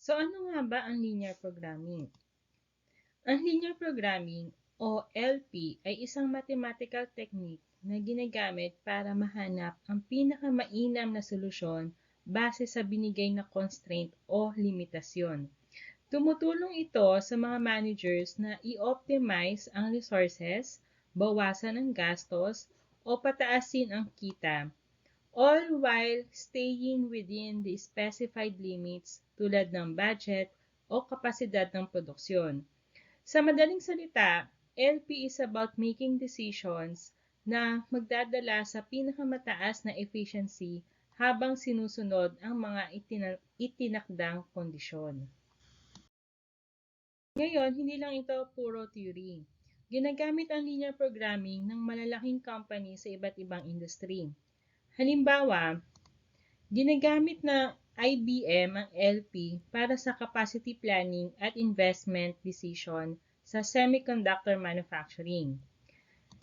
So ano nga ba ang linear programming? Ang linear programming o LP ay isang mathematical technique na ginagamit para mahanap ang pinakamainam na solusyon base sa binigay na constraint o limitasyon. Tumutulong ito sa mga managers na i-optimize ang resources, bawasan ang gastos, o pataasin ang kita, all while staying within the specified limits tulad ng budget o kapasidad ng produksyon. Sa madaling salita, LP is about making decisions na magdadala sa pinakamataas na efficiency habang sinusunod ang mga itinakdang kondisyon. Ngayon, hindi lang ito puro theory. Ginagamit ang linear programming ng malalaking company sa iba't ibang industry. Halimbawa, ginagamit ng IBM ang LP para sa capacity planning at investment decision sa semiconductor manufacturing.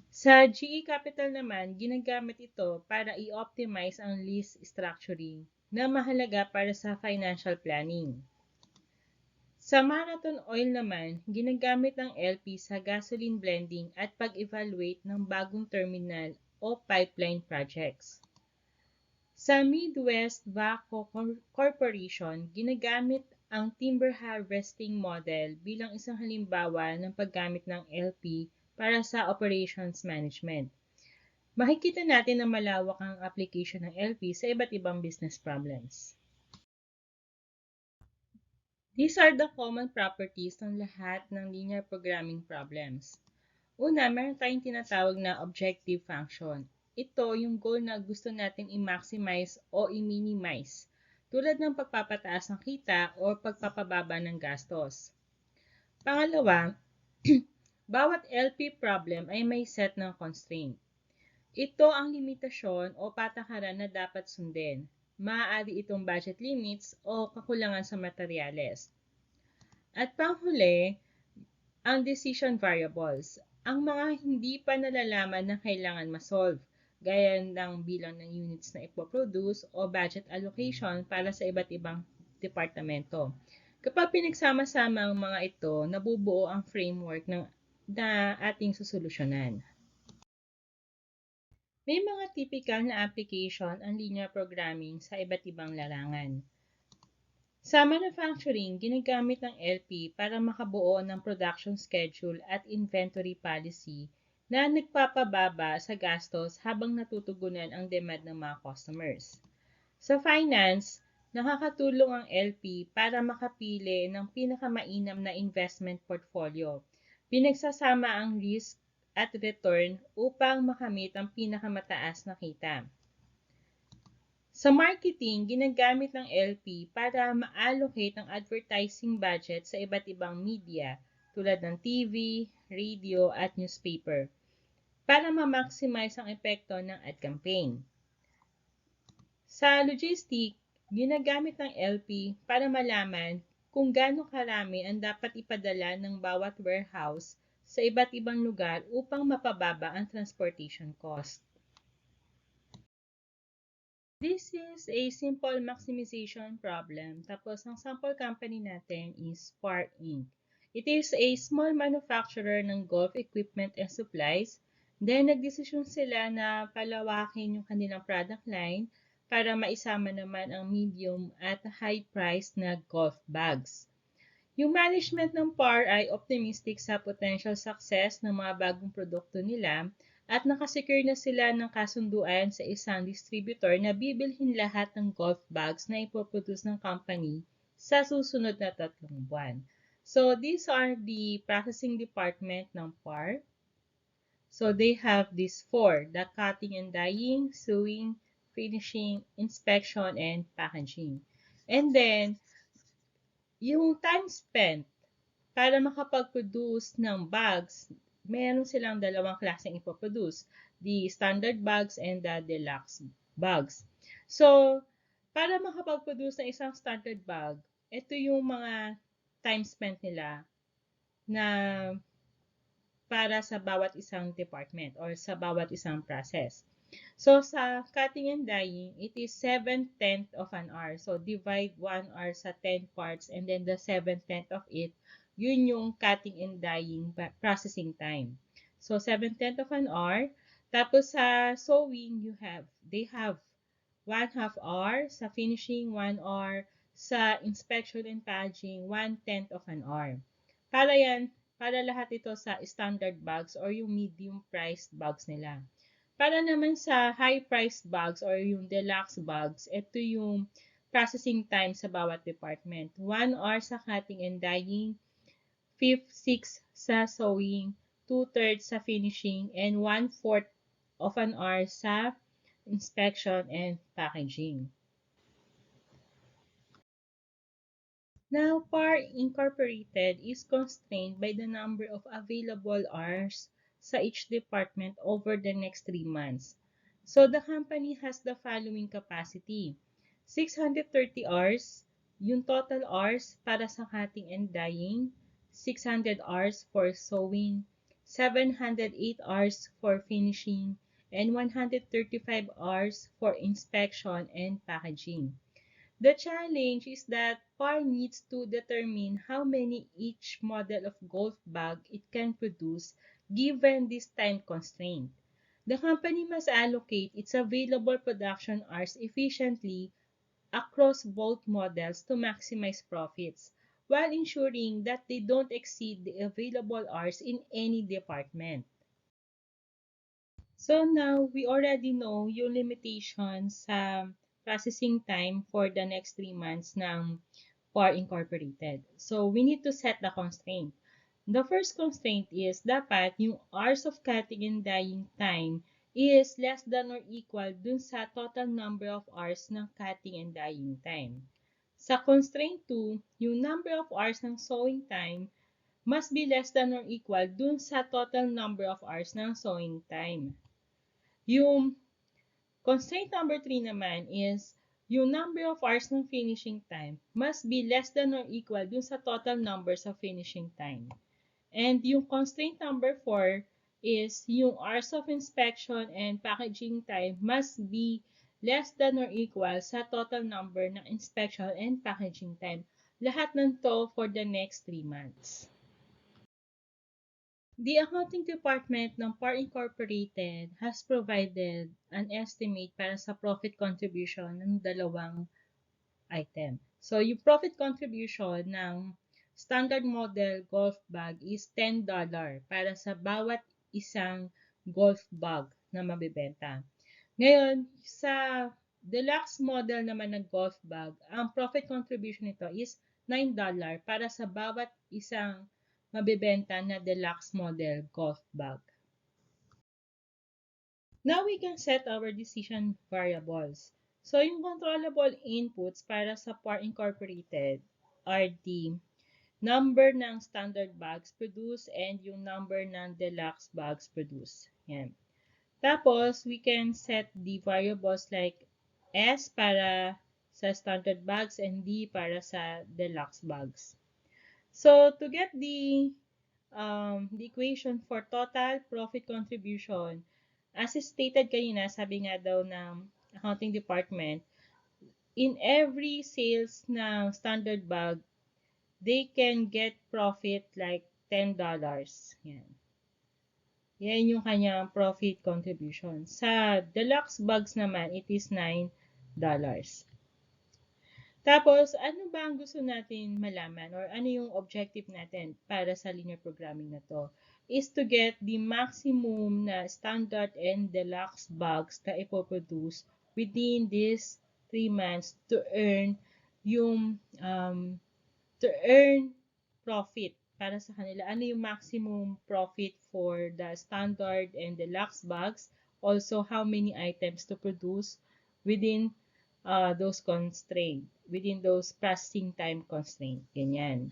Sa GE Capital naman, ginagamit ito para i-optimize ang lease structuring na mahalaga para sa financial planning. Sa Marathon Oil naman, ginagamit ang LP sa gasoline blending at pag-evaluate ng bagong terminal o pipeline projects. Sa Midwest Vaco Corporation, ginagamit ang timber harvesting model bilang isang halimbawa ng paggamit ng LP para sa operations management. Makikita natin na malawak ang application ng LP sa iba't ibang business problems. These are the common properties ng lahat ng linear programming problems. Una, meron tayong tinatawag na objective function. Ito yung goal na gusto natin i-maximize o i-minimize, tulad ng pagpapataas ng kita o pagpapababa ng gastos. Pangalawa, bawat LP problem ay may set ng constraint. Ito ang limitasyon o patakaran na dapat sundin. Maaari itong budget limits o kakulangan sa materyales. At panghuli, ang decision variables, ang mga hindi pa nalalaman na kailangan ma-solve, gaya ng bilang ng units na ipoproduce o budget allocation para sa iba't ibang departamento. Kapag pinagsama-sama ang mga ito, nabubuo ang framework na ating susolusyonan. May mga typical na application ang linear programming sa iba't ibang larangan. Sa manufacturing, ginagamit ng LP para makabuo ng production schedule at inventory policy na nagpapababa sa gastos habang natutugunan ang demand ng mga customers. Sa finance, nakakatulong ang LP para makapili ng pinakamainam na investment portfolio. Pinagsasama ang risk at return upang makamit ang pinakamataas na kita. Sa marketing, ginagamit ng LP para ma-allocate ang advertising budget sa iba't ibang media tulad ng TV, radio at newspaper para ma-maximize ang epekto ng ad campaign. Sa logistic, ginagamit ng LP para malaman kung gaano karami ang dapat ipadala ng bawat warehouse sa iba't ibang lugar upang mapababa ang transportation cost. This is a simple maximization problem. Tapos, ang sample company natin is Spark Inc. It is a small manufacturer ng golf equipment and supplies. Then, nagdesisyon sila na palawakin yung kanilang product line para maisama naman ang medium at high price na golf bags. Yung management ng PAR ay optimistic sa potential success ng mga bagong produkto nila at nakasecure na sila ng kasunduan sa isang distributor na bibilhin lahat ng golf bags na ipoproduce ng company sa susunod na 3 buwan. So, these are the processing department ng PAR. So, they have these 4, the cutting and dyeing, sewing, finishing, inspection, and packaging. And then, yung time spent para makapag-produce ng bags, meron silang dalawang klaseng ipoproduce, the standard bags and the deluxe bags. So, para makapag-produce ng isang standard bag, ito yung mga time spent nila na para sa bawat isang department or sa bawat isang process. So, sa cutting and dyeing, it is 7/10 of an hour. So, divide 1 hour sa 10 parts and then the 7/10 of it, yun yung cutting and dyeing processing time. So, 7/10 of an hour. Tapos sa sewing, they have 1/2 hour. Sa finishing, 1 hour. Sa inspection and packaging, 1/10 of an hour. Para yan, para lahat ito sa standard bags or yung medium priced bags nila. Para naman sa high-priced bags or yung deluxe bags, ito yung processing time sa bawat department. 1 hour sa cutting and dyeing, 5/6 sa sewing, 2/3 sa finishing, and 1/4 of an hour sa inspection and packaging. Now, PAR Incorporated is constrained by the number of available hours sa each department over the next 3 months. So, the company has the following capacity. 630 hours, yung total hours para sa cutting and dyeing, 600 hours for sewing, 708 hours for finishing, and 135 hours for inspection and packaging. The challenge is that PAR needs to determine how many each model of golf bag it can produce given this time constraint. The company must allocate its available production hours efficiently across both models to maximize profits, while ensuring that they don't exceed the available hours in any department. So now, we already know yung limitations sa processing time for the next 3 months ng PAR Incorporated. So, we need to set the constraint. The first constraint is dapat yung hours of cutting and dyeing time is less than or equal dun sa total number of hours ng cutting and dyeing time. Sa constraint 2, yung number of hours ng sewing time must be less than or equal dun sa total number of hours ng sewing time. Yung constraint number 3 naman is yung number of hours ng finishing time must be less than or equal dun sa total numbers of finishing time. And yung constraint number 4 is yung hours of inspection and packaging time must be less than or equal sa total number ng inspection and packaging time. Lahat ng to for the next 3 months. The accounting department ng PAR Incorporated has provided an estimate para sa profit contribution ng dalawang item. So, yung profit contribution ng standard model golf bag is $10 para sa bawat isang golf bag na mabibenta. Ngayon, sa deluxe model naman ng golf bag, ang profit contribution nito is $9 para sa bawat isang mabibenta na deluxe model golf bag. Now we can set our decision variables. So, yung controllable inputs para sa PAR Incorporated are the number ng standard bags produced and yung number ng deluxe bags produced. Yan. Tapos, we can set the variables like S para sa standard bags and D para sa deluxe bags. So, to get the equation for total profit contribution, as stated kanina, sabi nga daw ng accounting department, in every sales ng standard bag, they can get profit like $10. Yan. Yan yung kanyang profit contribution. Sa deluxe bags naman, it is $9. Tapos, ano ba ang gusto natin malaman or ano yung objective natin para sa linear programming na to? Is to get the maximum na standard and deluxe bags na ipoproduce within these 3 months to earn yung profit para sa kanila. Ano yung maximum profit for the standard and deluxe bags? Also, how many items to produce within those constraints, within those processing time constraints. Ganyan.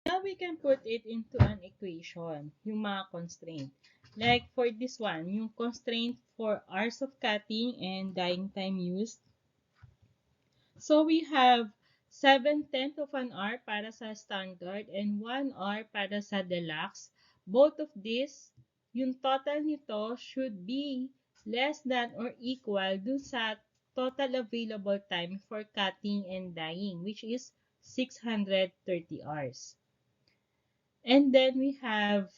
Now we can put it into an equation, yung mga constraint. Like for this one, yung constraint for hours of cutting and dyeing time used. So we have 7/10 of an hour para sa standard and 1 hour para sa deluxe. Both of these yung total nito should be less than or equal dun sa total available time for cutting and dyeing, which is 630 hours. And then we have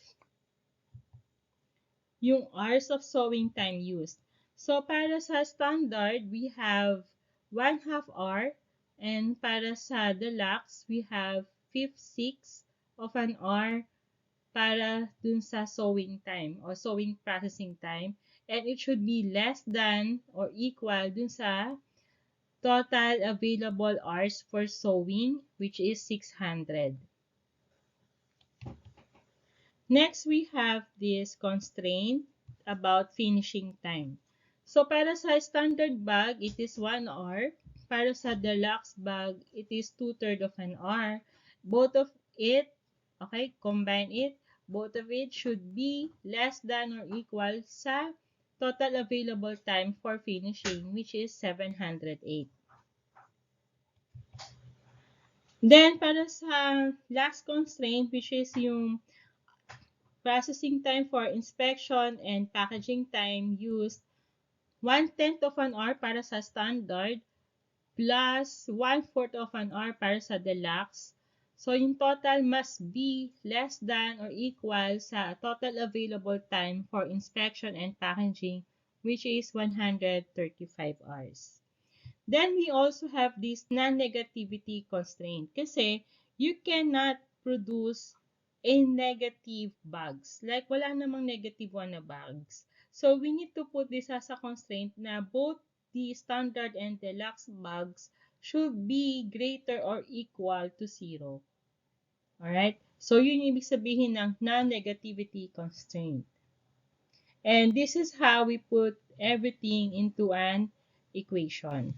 yung hours of sewing time used. So, para sa standard, we have 1/2 hour. And para sa deluxe, we have 5/6 of an hour para dun sa sewing time or sewing processing time. And it should be less than or equal dun sa total available hours for sewing, which is 600. Next, we have this constraint about finishing time. So, para sa standard bag, it is 1 hour. Para sa deluxe bag, it is 2/3 of an hour. Both of it, okay, combine it, both of it should be less than or equal sa total available time for finishing, which is 708. Then, para sa last constraint, which is yung processing time for inspection and packaging time used, 1/10 of an hour para sa standard plus 1/4 of an hour para sa deluxe. So, yung total must be less than or equal sa total available time for inspection and packaging, which is 135 hours. Then, we also have this non-negativity constraint kasi you cannot produce a negative bags. Like, wala namang negative one na bags. So, we need to put this as a constraint na both the standard and deluxe bags should be greater or equal to 0. Alright? So, yun yung ibig sabihin ng non-negativity constraint. And this is how we put everything into an equation.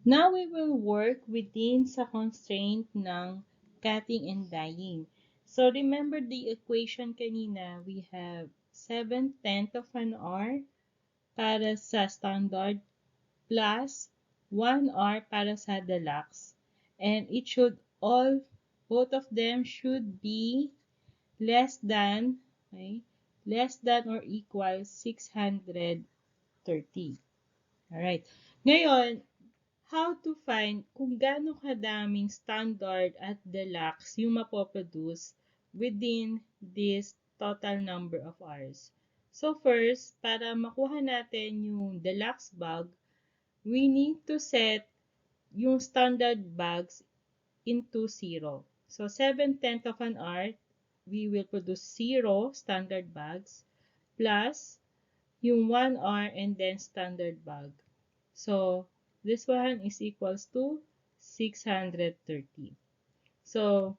Now, we will work within sa constraint ng cutting and dyeing. So, remember the equation kanina, we have 7/10 of an hour para sa standard plus 1 hour para sa deluxe. And it should both of them should be less than, okay, less than or equal 630. Alright. Ngayon, how to find kung gaano kadaming standard at deluxe yung mapoproduce within this total number of hours. So first, para makuha natin yung deluxe bag, we need to set yung standard bags into 0. So 7/10 of an hour, we will produce 0 standard bags plus yung 1 hour and then standard bag. So this one is equals to 630. So,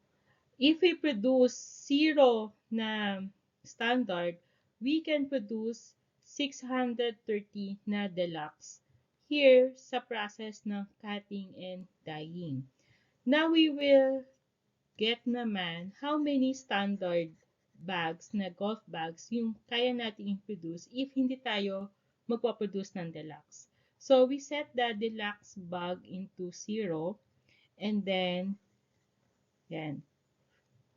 if we produce 0 na standard, we can produce 630 na deluxe here sa process ng cutting and dyeing. Now, we will get naman how many standard bags na golf bags yung kaya natin i-produce if hindi tayo magpaproduce ng deluxe. So, we set the deluxe bag into 0 and then yan,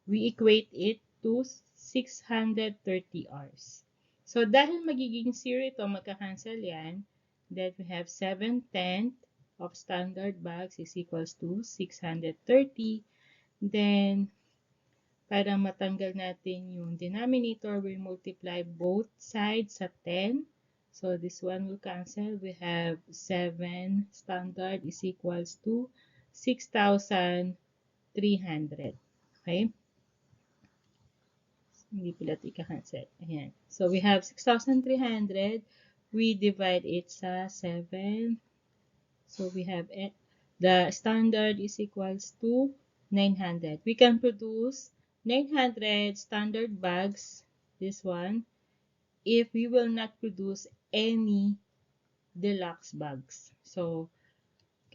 we equate it to 630 hours. So, dahil magiging 0 ito, magka-cancel yan, then we have 7/10 of standard bags is equals to 630. Then, para matanggal natin yung denominator, we multiply both sides sa 10. So, this one will cancel. We have 7 standard is equals to 6,300. Okay? Hindi pala ito ika-cancel. Ayan. So, we have 6,300. We divide it sa 7. So, we have the standard is equals to 900. We can produce 900 standard bags, this one, if we will not produce any deluxe bags. So,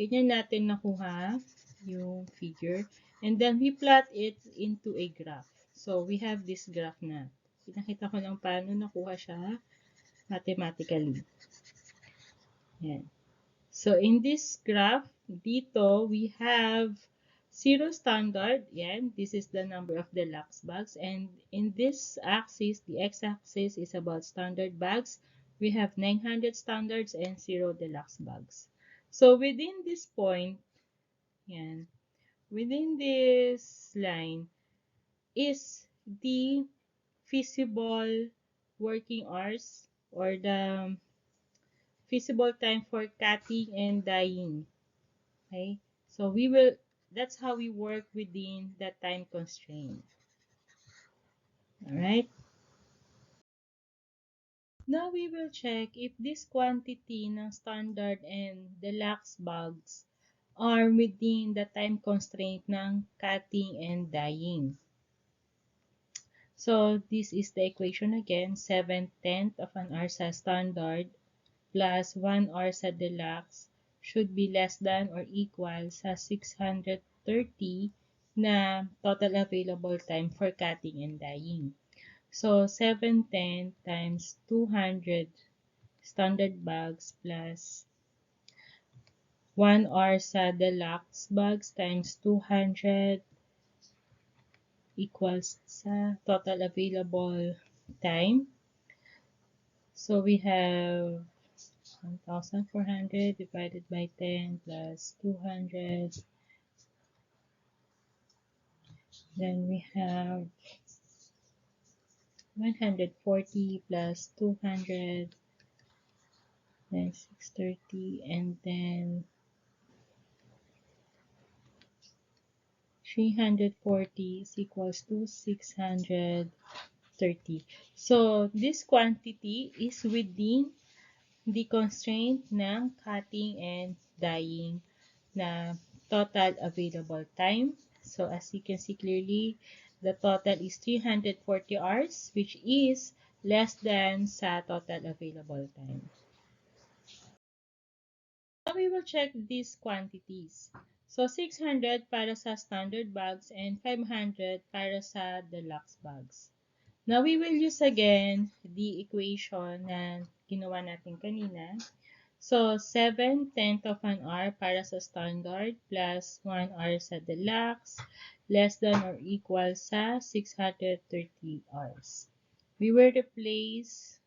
ganyan natin nakuha yung figure. And then, we plot it into a graph. So, we have this graph na. Pinakita ko lang paano nakuha siya mathematically. Yan. So, in this graph, dito, we have 0 standard, yan, this is the number of deluxe bags. And in this axis, the x-axis is about standard bags. We have 900 standards and 0 deluxe bags. So within this point, yan, within this line is the feasible working hours or the feasible time for cutting and dyeing. Okay, so that's how we work within that time constraint. All right. Now we will check if this quantity ng standard and deluxe bags are within the time constraint ng cutting and dyeing. So this is the equation again, 7/10 of an hour sa standard plus 1 hour sa deluxe should be less than or equal sa 630 na total available time for cutting and dyeing. So 710 times 200 standard bags plus 1 hour sa deluxe bags times 200 equals sa total available time. So we have 1,400 divided by 10 plus 200. Then we have 140 plus 200, then 630, and then 340 is equals to 630. So this quantity is within the constraint ng cutting and dyeing na total available time. So as you can see clearly, the total is 340 hours, which is less than sa total available time. Now we will check these quantities. So 600 para sa standard bags and 500 para sa deluxe bags. Now we will use again the equation na ginawa natin kanina. So 7/10 of an hour para sa standard plus 1 hour sa deluxe less than or equal sa 630 hours. We will replace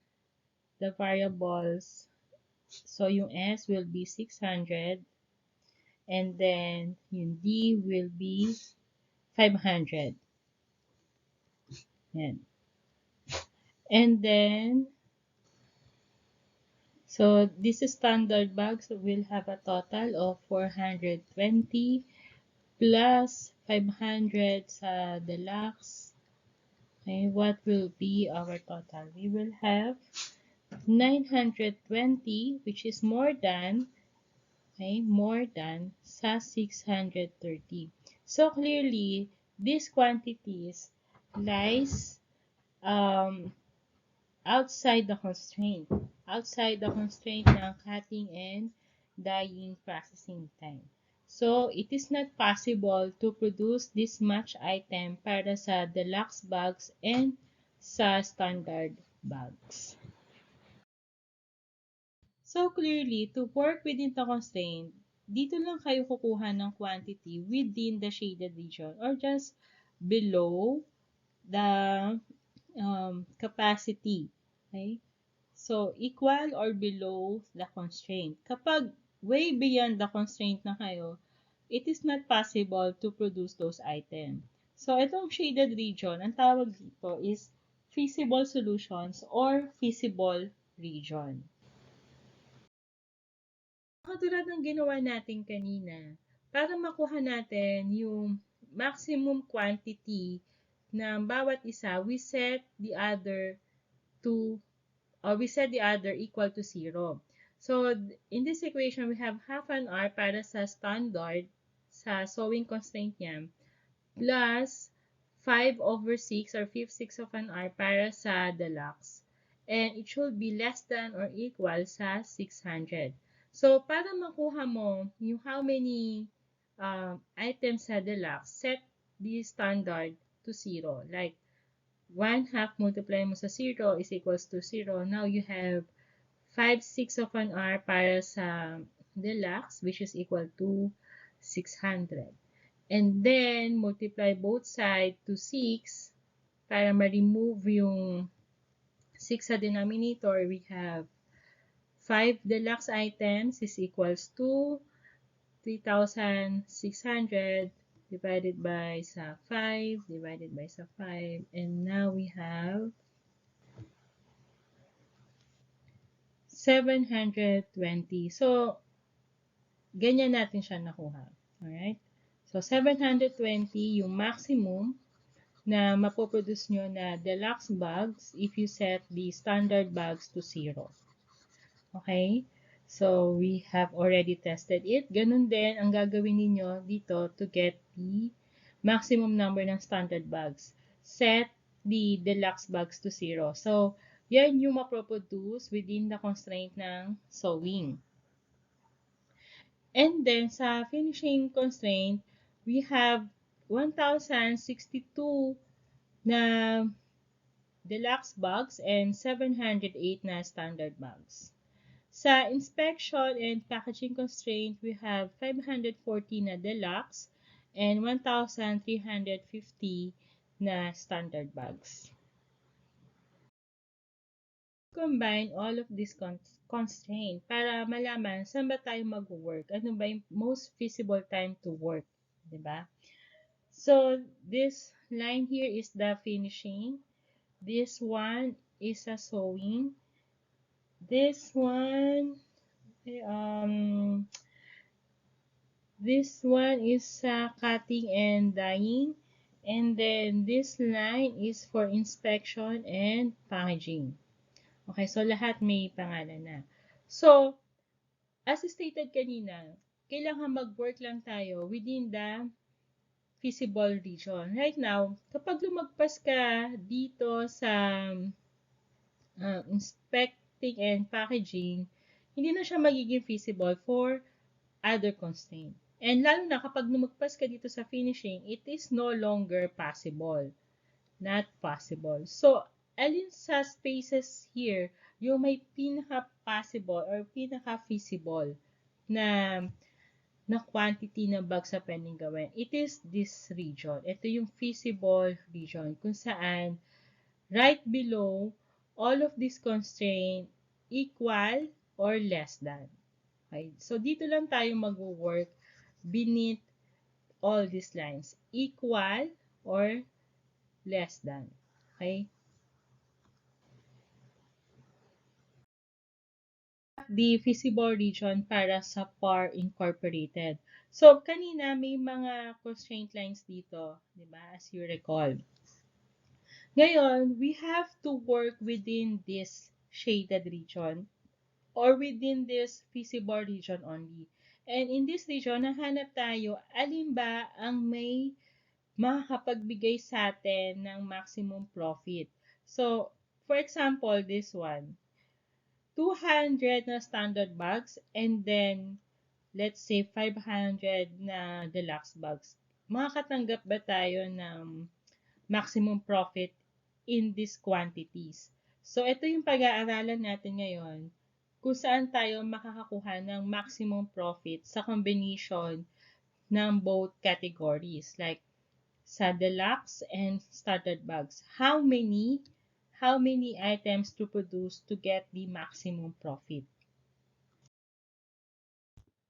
the variables. So yung S will be 600 and then yung D will be 500. Yan. And then so this is standard bags will have a total of 420 plus 500 sa deluxe. Okay, what will be our total? We will have 920, which is more than sa 630. So clearly, these quantities lies outside the constraint ng cutting and dyeing processing time. So, it is not possible to produce this much item para sa deluxe bags and sa standard bags. So, clearly, to work within the constraint, dito lang kayo kukuha ng quantity within the shaded region or just below the capacity. Okay? So, equal or below the constraint. Kapag way beyond the constraint na kayo, it is not possible to produce those items. So, itong shaded region, ang tawag dito is feasible solutions or feasible region. Katulad ng ginawa natin kanina, para makuha natin yung maximum quantity ng bawat isa, we set the other equal to 0. So, in this equation, we have half an hour para sa standard, sa sewing constraint niya, plus 5/6 or 5/6 of an hour para sa deluxe. And it should be less than or equal sa 600. So, para makuha mo yung how many items sa deluxe, set the standard to 0. Like, 1/2 multiply mo sa 0 is equals to 0. Now, you have 5/6 of an hour para sa deluxe, which is equal to 600. And then, multiply both sides to 6 para ma-remove yung 6 sa denominator. We have 5 deluxe items is equals to 3,600 divided by sa 5, divided by sa 5. And now we have 720. So, ganyan natin siya nakuha. Alright? So, 720 yung maximum na mapoproduce nyo na deluxe bags if you set the standard bags to 0. Okay? So, we have already tested it. Ganun din ang gagawin ninyo dito to get the maximum number ng standard bags. Set the deluxe bags to 0. So, yan yung maproproduce within the constraint ng sewing. And then, sa finishing constraint, we have 1,062 na deluxe bags and 708 na standard bags. Sa inspection and packaging constraint, we have 540 na deluxe and 1,350 na standard bags. Combine all of these constraints para malaman saan ba tayo mag-work, ano ba yung most feasible time to work, diba? So, this line here is the finishing. This one is a sewing. This one is cutting and dyeing, and then this line is for inspection and packaging. Okay, so lahat may pangalan na. So, as stated kanina, kailangan mag-work lang tayo within the feasible region. Right now, kapag lumagpas ka dito sa inspecting and packaging, hindi na siya magiging feasible for other constraint. And lalo na kapag lumagpas ka dito sa finishing, it is no longer possible. Not possible. So, alin sa spaces here, yung may pinaka-possible or pinaka-feasible na quantity na bags sa pwedeng gawin. It is this region. Ito yung feasible region kung saan right below all of these constraints equal or less than. Okay? So, dito lang tayo mag-work beneath all these lines. Equal or less than. Okay? The feasible region para sa PAR Incorporated. So, kanina may mga constraint lines dito, di ba? As you recall. Ngayon, we have to work within this shaded region or within this feasible region only. And in this region, nahanap tayo, alin ba ang may makakapagbigay sa atin ng maximum profit. So, for example, this one, 200 na standard bags and then, let's say, 500 na deluxe bags. Makakatanggap ba tayo ng maximum profit in these quantities? So, ito yung pag-aaralan natin ngayon kung saan tayo makakakuha ng maximum profit sa combination ng both categories, like sa deluxe and standard bags. How many items to produce to get the maximum profit?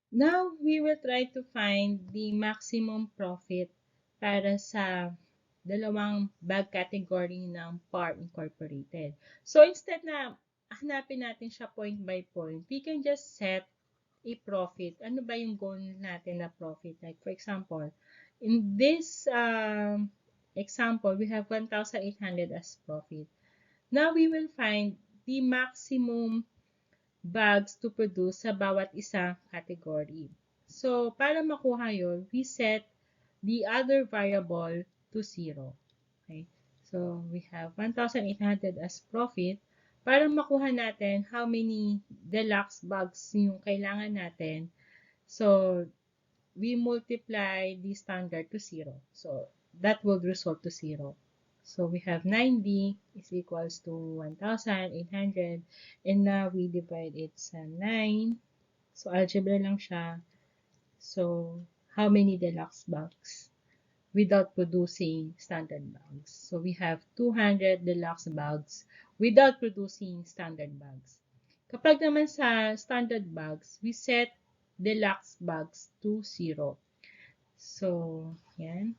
Now, we will try to find the maximum profit para sa dalawang bag category ng PAR Incorporated. So, instead na hanapin natin siya point by point, we can just set a profit. Ano ba yung goal natin na profit? Like, for example, in this example, we have 1,800 as profit. Now, we will find the maximum bags to produce sa bawat isang category. So, para makuha yun, we set the other variable to 0. Okay? So, we have 1,800 as profit. Para makuha natin how many deluxe bags yung kailangan natin, so, we multiply the standard to 0. So, that will result to 0. So, we have 9D is equals to 1,800. And now, we divide it sa 9. So, algebra lang siya. So, how many deluxe bags? without producing standard bags. So we have 200 deluxe bags without producing standard bags. Kapag naman sa standard bags, we set deluxe bags to 0. So, yan.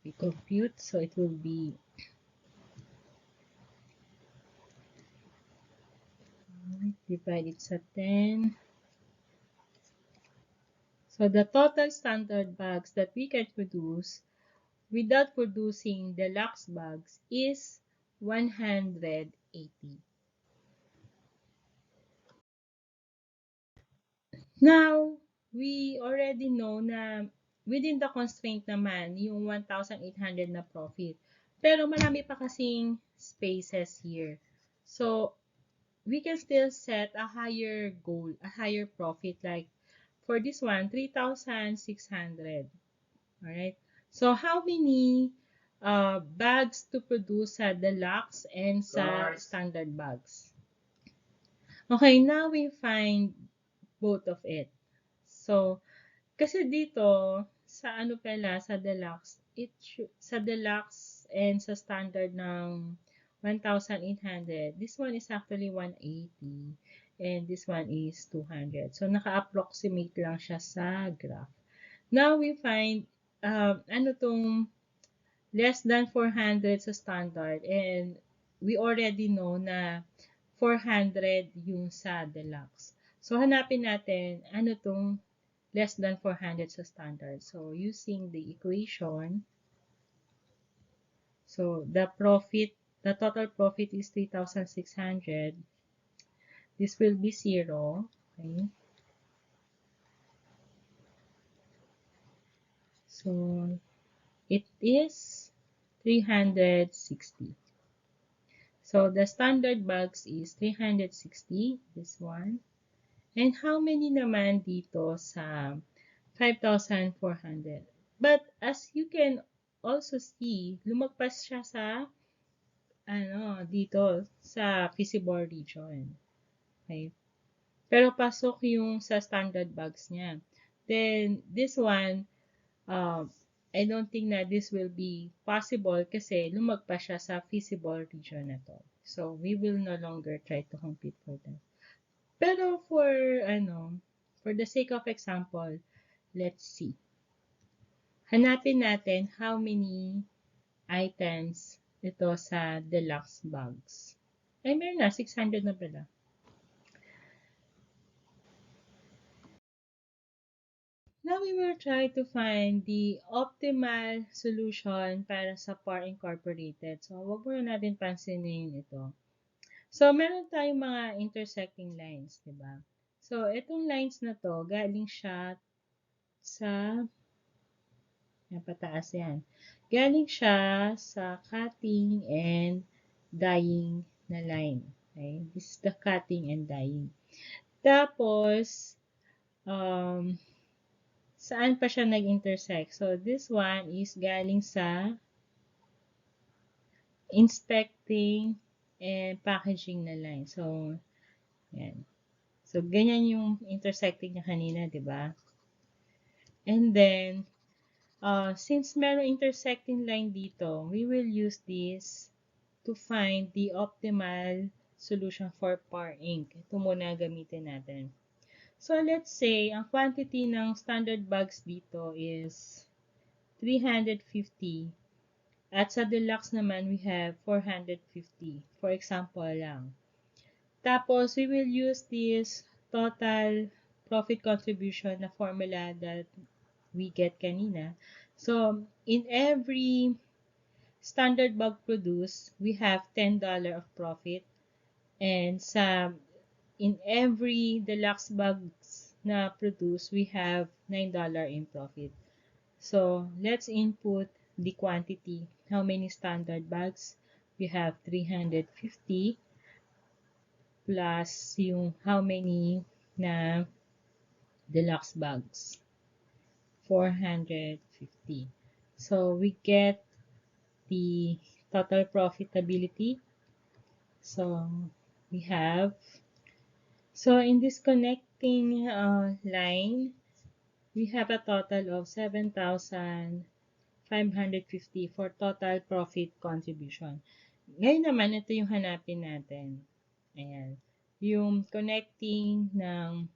We compute, so it will be divided sa 10. So the total standard bags that we can produce without producing deluxe bags is 180. Now, we already know na within the constraint naman, yung 1,800 na profit. Pero marami pa kasing spaces here. So, we can still set a higher goal, a higher profit. Like, for this one, 3,600. Alright? So, how many bags to produce sa deluxe and sa standard bags? Okay, now we find both of it. So, kasi dito, sa ano pala, sa deluxe, sa deluxe and sa standard ng 1,800, this one is actually 180 and this one is 200. So, naka-approximate lang siya sa graph. Now, we find, ano tong less than 400 sa standard and we already know na 400 yung sa deluxe. So, hanapin natin ano tong less than 400 sa standard. So, using the equation, so the total profit is 3,600. This will be 0. Okay. So, it is 360. So, the standard bags is 360, this one. And how many naman dito sa 5,400? But as you can also see, lumagpas siya sa dito sa feasible region. Okay? Pero pasok yung sa standard bags niya. Then, this one, I don't think na this will be possible kasi lumagpas siya sa feasible region na to. So, we will no longer try to compete for that. Pero for the sake of example, let's see. Hanapin natin how many items ito sa deluxe bags. Ay, meron na. 600 na pala. Now, we will try to find the optimal solution para sa PAR Incorporated. So, wag muna natin pansinin ito. So, meron tayong mga intersecting lines, di ba? So, itong lines na to, galing siya sa, pataas yan. Galing siya sa cutting and dyeing na line. Okay? This is the cutting and dyeing. Tapos, saan pa siya nag-intersect? So, this one is galing sa inspecting and packaging na line. So, yan. So, ganyan yung intersecting niya kanina, di ba? And then, since meron intersecting line dito, we will use this to find the optimal solution for PAR ink. Ito muna gamitin natin. So, let's say, ang quantity ng standard bags dito is 350. At sa deluxe naman, we have 450. For example lang. Tapos, we will use this total profit contribution na formula that we get kanina. So, in every standard bag produced, we have $10 of profit. And in every deluxe bags na produced, we have $9 in profit. So, let's input the quantity. How many standard bags? We have 350 plus yung how many na deluxe bags. 450. So, we get the total profitability. So, we have, so in this connecting line, we have a total of 7,550 for total profit contribution. Ngayon naman, ito yung hanapin natin. Ayan. Yung connecting ng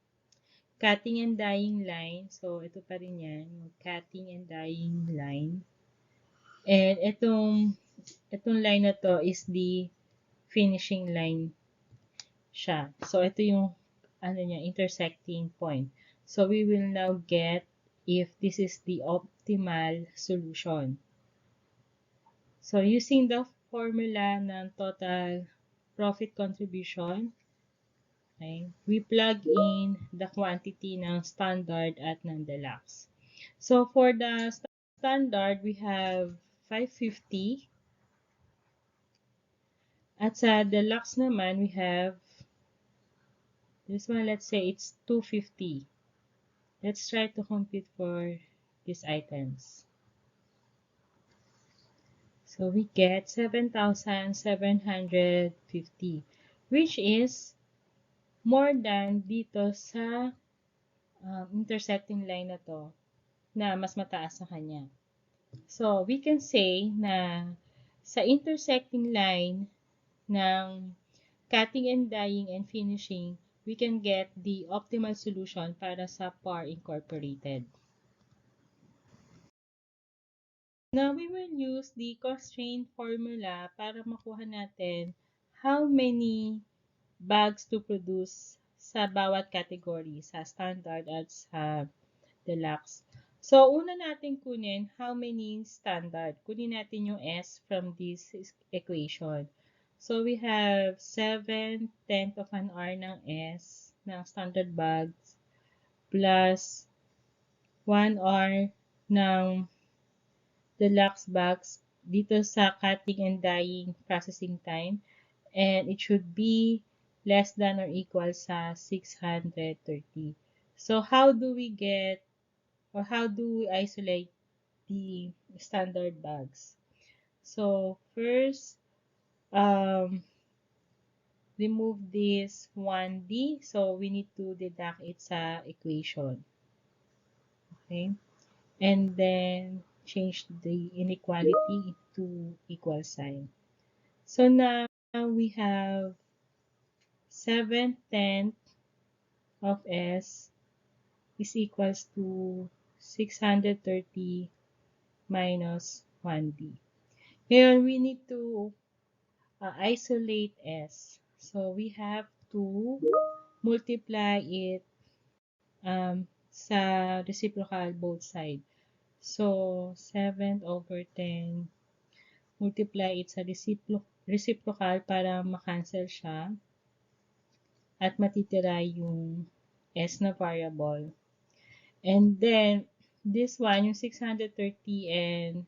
cutting and dyeing line. So, ito pa rin yan. Yung cutting and dyeing line. And itong line na to is the finishing line siya. So, ito yung intersecting point. So, we will now get if this is the optimal solution. So, using the formula ng total profit contribution, okay, we plug in the quantity ng standard at ng deluxe. So, for the standard, we have 550. At sa deluxe naman, we have this one, let's say it's 250. Let's try to compute for these items. So we get 7,750, which is more than dito sa intersecting line na to, na mas mataas sa kanya. So we can say na sa intersecting line ng cutting and dyeing and finishing, we can get the optimal solution para sa PAR Incorporated. Now, we will use the constraint formula para makuha natin how many bags to produce sa bawat category, sa standard at sa deluxe. So, una natin kunin how many standard. Kunin natin yung S from this equation. So, we have 7/10 of an R ng S ng standard bags plus 1 R ng deluxe bags dito sa cutting and dyeing processing time, and it should be less than or equal sa 630. So, how do we get or how do we isolate the standard bags? So, first, remove this 1D. So, we need to deduct it sa equation. Okay? And then, change the inequality to equal sign. So, now we have 7/10 of S is equals to 630 minus 1D. Ngayon, we need to isolate S. So, we have to multiply it sa reciprocal both sides. So, 7/10, multiply it sa reciprocal para makancel siya at matitira yung S na variable. And then, this one, yung 630 and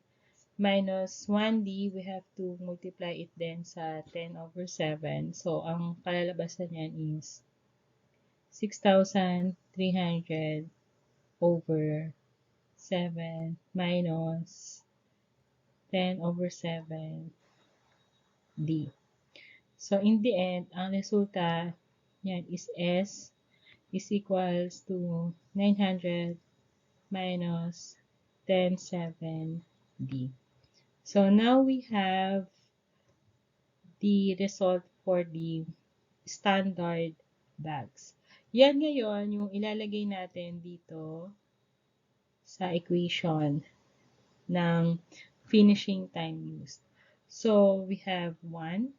minus 1D, we have to multiply it then sa 10/7. So, ang kalalabasan niyan is 6,300 over 7 minus 10/7 D. So, in the end, ang resulta yan is S is equals to 900 minus 10/7 D. So, now we have the result for the standard bags. Yan ngayon yung ilalagay natin dito sa equation ng finishing time used. So, we have 1,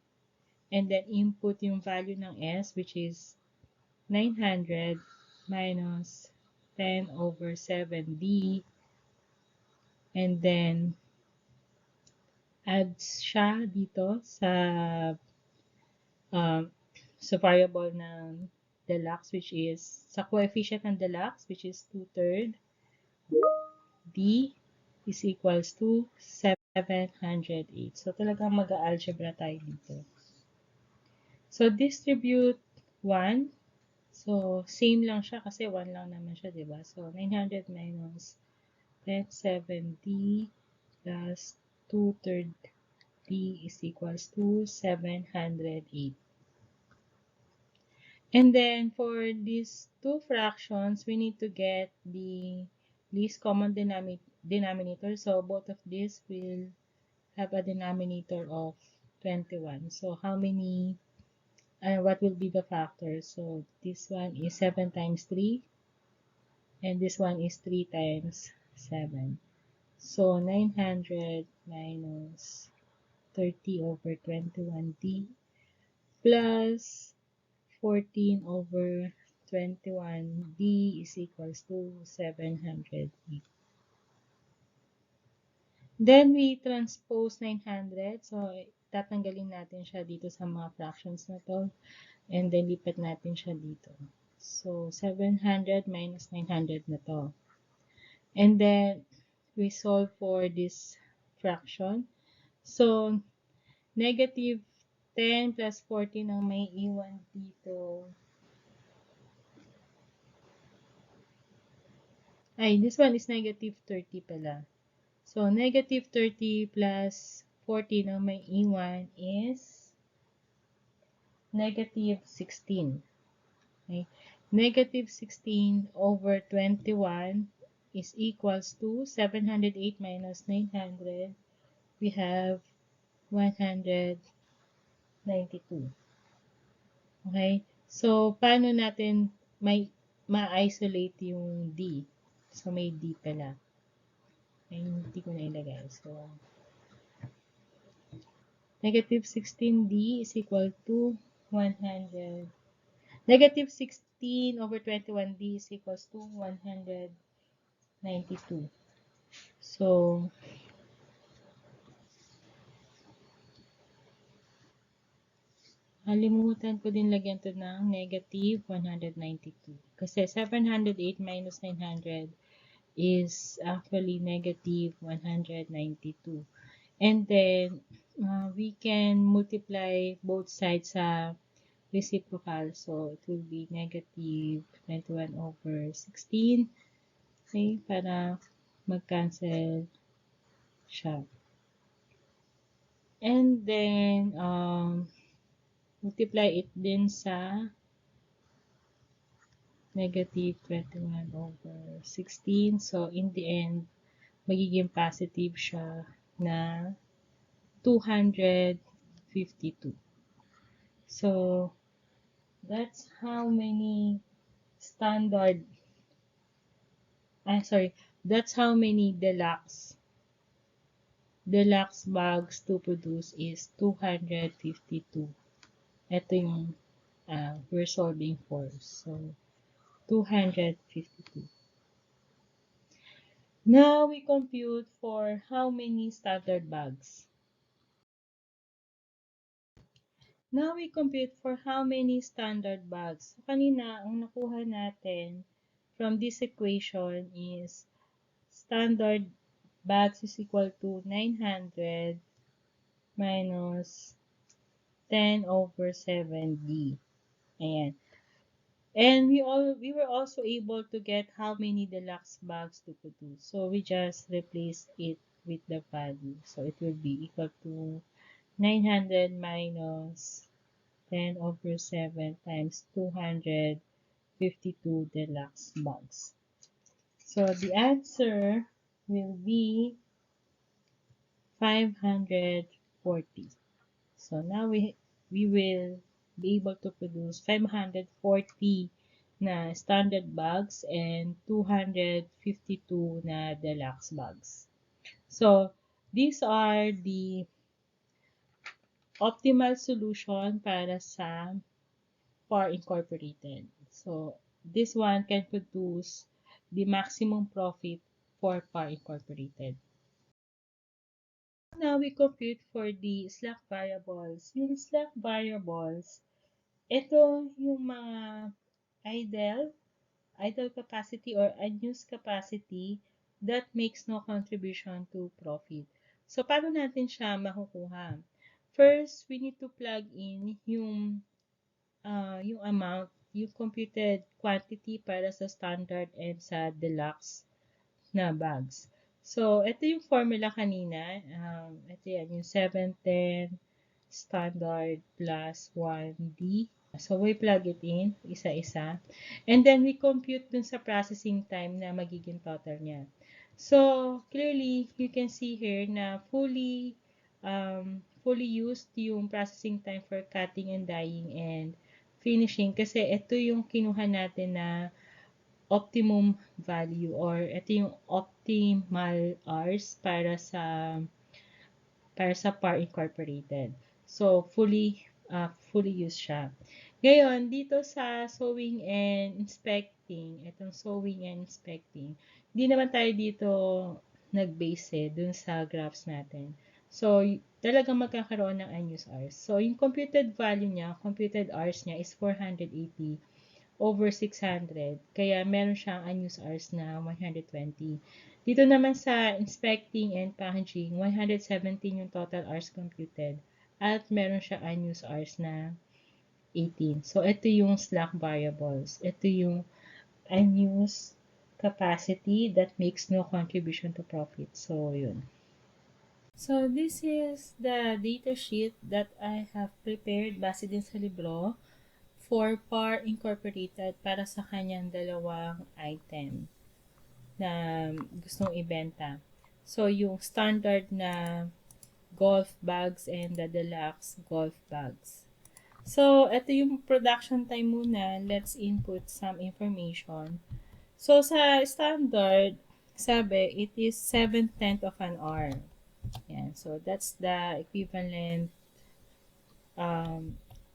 and then input yung value ng S, which is 900 minus 10/7D, and then add siya dito sa variable ng deluxe, which is sa coefficient ng deluxe, which is 2/3. D is equals to 708. So, talagang mag-algebra tayo dito. So, distribute 1. So, same lang siya kasi 1 lang naman siya, diba? So, 900 minus 10/7D plus 2/3 D is equals to 708. And then, for these two fractions, we need to get the least common denominator. So both of these will have a denominator of 21. So how many, what will be the factors? So this one is 7 times 3, and this one is 3 times 7. So 900 minus 30 over 21d plus 14 over 21d is equals to 708. Then we transpose 900. So tatanggalin natin siya dito sa mga fractions na to. And then lipat natin siya dito. So 700 minus 900 na to. And then we solve for this fraction. So negative 10 plus 14 ang may iwan dito. Ay, this one is negative 30 pala. So, negative 30 plus 14 ang may iwan is negative 16. Okay? Negative 16 over 21 is equals to 708 minus 900. We have 192. Okay? So, paano natin ma-isolate yung D? So, may D pala. Ay, hindi ko na ilagay. So, negative 16D is equal to 100. Negative 16 over 21D is equals to 192. So, halimutan ko din lagyan to ng negative 192. Kasi 708 minus 900 is actually negative 192. And then, we can multiply both sides sa reciprocal. So, it will be negative 21 over 16. Okay, para mag-cancel siya. And then, multiply it din sa negative 21 over 16. So, in the end, magiging positive siya na 252. So, that's how many that's how many deluxe bags to produce is 252. Ito yung we're solving for. So, 252. Now, we compute for how many standard bags. Now, we compute for how many standard bags. So, kanina, ang nakuha natin from this equation is standard bags is equal to 900 minus 10 over 7D. Ayan. And we were also able to get how many deluxe bags to produce. So we just replace it with the value. So it will be equal to 900 minus 10 over 7 times 252 deluxe bags. So the answer will be 540. So now we will be able to produce 540 na standard bags and 252 na deluxe bags. So these are the optimal solution para sa PAR Incorporated. So this one can produce the maximum profit for PAR Incorporated. Now we compute for the slack variables. Yung slack variables, ito yung mga idle capacity or unused capacity that makes no contribution to profit. So, paano natin siya makukuha? First, we need to plug in yung amount, yung computed quantity para sa standard and sa deluxe na bags. So, ito yung formula kanina. Ito yan, yung 710 standard plus 1D So, we plug it in, isa-isa. And then, we compute dun sa processing time na magiging total niya. So, clearly, you can see here na fully used yung processing time for cutting and dyeing and finishing. Kasi ito yung kinuha natin na optimum value or ito yung optimal hours para sa PAR Incorporated. So, fully used siya. Ngayon, dito sa sewing and inspecting, itong sewing and inspecting, hindi naman tayo dito nag-base dun sa graphs natin. So, talagang magkakaroon ng unused hours. So, yung computed value niya, computed hours niya is 480 over 600. Kaya, meron siyang unused hours na 120. Dito naman sa inspecting and packaging, 117 yung total hours computed. At meron siya unused hours na 18. So, ito yung slack variables. Ito yung unused capacity that makes no contribution to profit. So, yun. So, this is the data sheet that I have prepared base din sa libro for PAR Incorporated para sa kanyang dalawang item na gustong ibenta. So, yung standard na golf bags and the deluxe golf bags. So, ito yung production time muna. Let's input some information. So, sa standard, sabi, it is 7/10 of an hour. Yan. So, that's the equivalent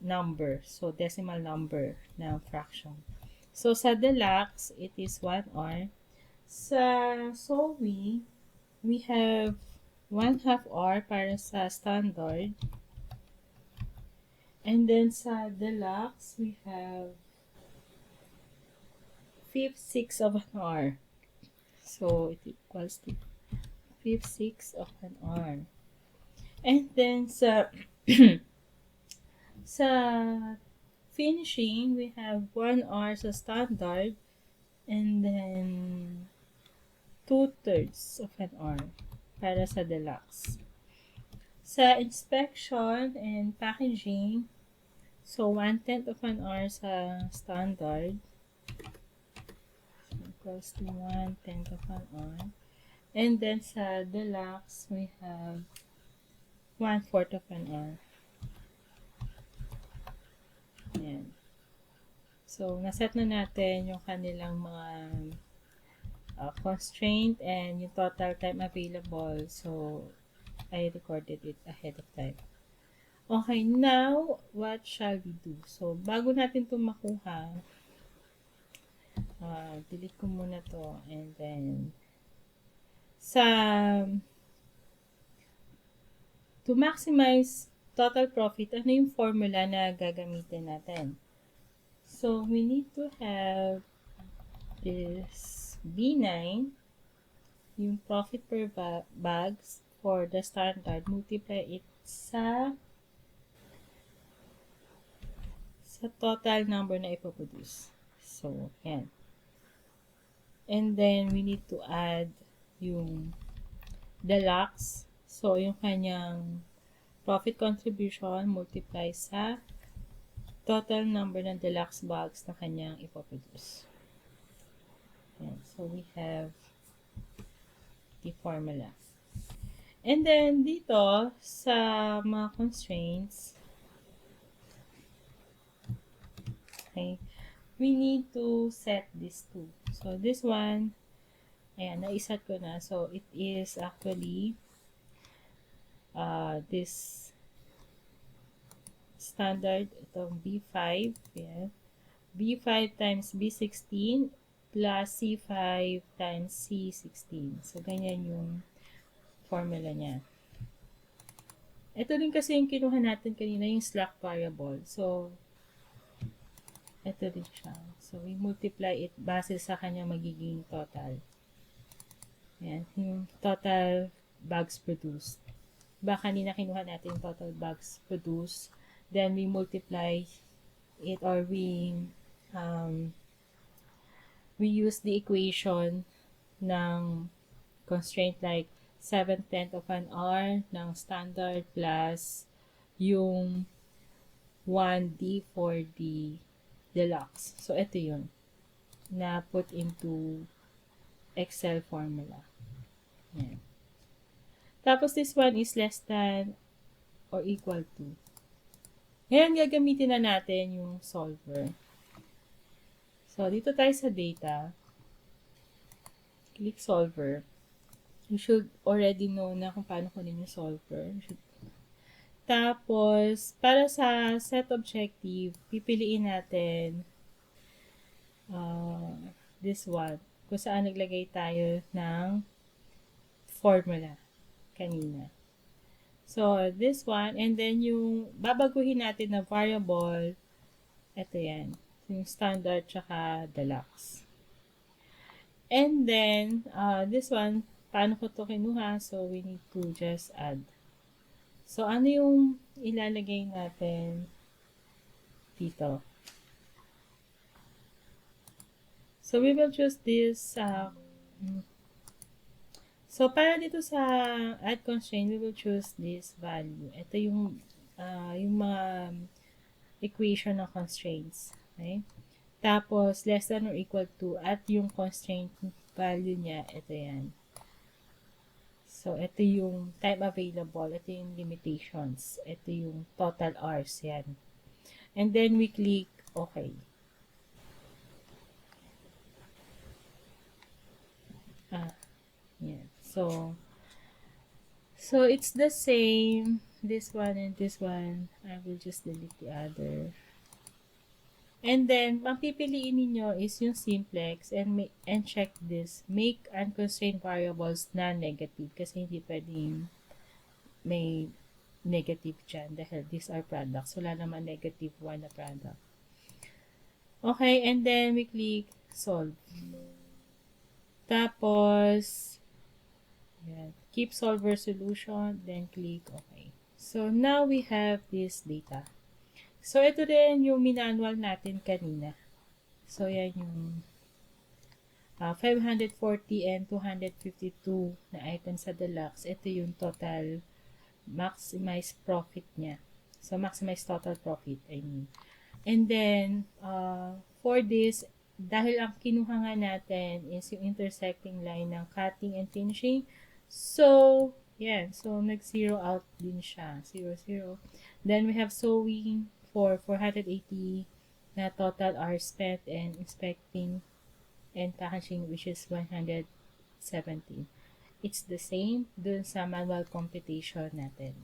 number. So, decimal number ng fraction. So, sa deluxe, it is 1 hour. Sa sewing, we have 1/2 hour para sa standard. And then sa deluxe, we have 5/6 of an hour. So, it equals to 5/6 of an hour. And then sa sa finishing, we have 1 hour sa standard and then 2/3 of an hour para sa deluxe. Sa inspection and packaging, so 1/10 of an hour sa standard equals to 1/10 of an hour. And then sa deluxe, we have 1/4 of an hour. Ayan. So, naset na natin yung kanilang mga constraint and yung total time available. So, I recorded it ahead of time. Okay, now, what shall we do? So, bago natin ito makuha, delete ko muna to and then to maximize total profit, ano yung formula na gagamitin natin? So, we need to have this B9, yung profit per bags for the standard, multiply it sa total number na ipoproduce. So, yan. And then, we need to add yung deluxe. So, yung kanyang profit contribution multiply sa total number ng deluxe bags na kanyang ipoproduce. Yan. So, we have the formula. And then, dito, sa mga constraints, okay, we need to set these two. So, this one, ayan, naiset ko na. So, it is actually this standard, itong B5, yeah. B5 times B16 plus C5 times C16. So, ganyan yung formula niya. Ito din kasi yung kinuha natin kanina, yung slack variable. So, ito din siya. So, we multiply it base sa kanya magiging total. Ayan, yung total bags produced. Ba kanina kinuha natin yung total bags produced. Then, we multiply it or we use the equation ng constraint like 7/10 of an hour ng standard plus yung 1D for the deluxe. So, ito yun, na put into Excel formula. Yan. Tapos, this one is less than or equal to. Ngayon, gagamitin na natin yung solver. So, dito tayo sa data. Click solver. You should already know na kung paano kunin yung solver. Tapos, para sa set objective, pipiliin natin this one. Kung saan naglagay tayo ng formula kanina. So, this one, and then yung babaguhin natin na variable, ito yan. Yung standard tsaka deluxe. And then, this one, paano ko to kinuha? So, we need to just add. So, ano yung ilalagay natin dito? So, we will choose this. So, para dito sa add constraint, we will choose this value. Ito yung mga equation ng constraints. Okay? Tapos, less than or equal to, at yung constraint value niya, ito yan. So, ito yung time available, ito yung limitations, ito yung total hours, yan. And then, we click OK. Yan. So, it's the same, this one and this one. I will just delete the other. And then, pipiliin ninyo is yung simplex and check this. Make unconstrained variables non-negative kasi hindi pwedeng may negative dyan dahil these are products. Wala naman negative 1 na product. Okay, and then we click solve. Tapos, yan, keep solver solution, then click OK. So, now we have this data. So, ito din yung minanual natin kanina. So, yan yung 540 and 252 na items sa deluxe. Ito yung total maximized profit niya. So, maximize total profit, I mean. And then, for this, dahil ang kinuha nga natin is yung intersecting line ng cutting and finishing. So, yan. So, nag-zero out din siya. 0, 0. Then, we have sewing for 480 na total hours spent and inspecting and packaging which is 117. It's the same dun sa manual computation natin.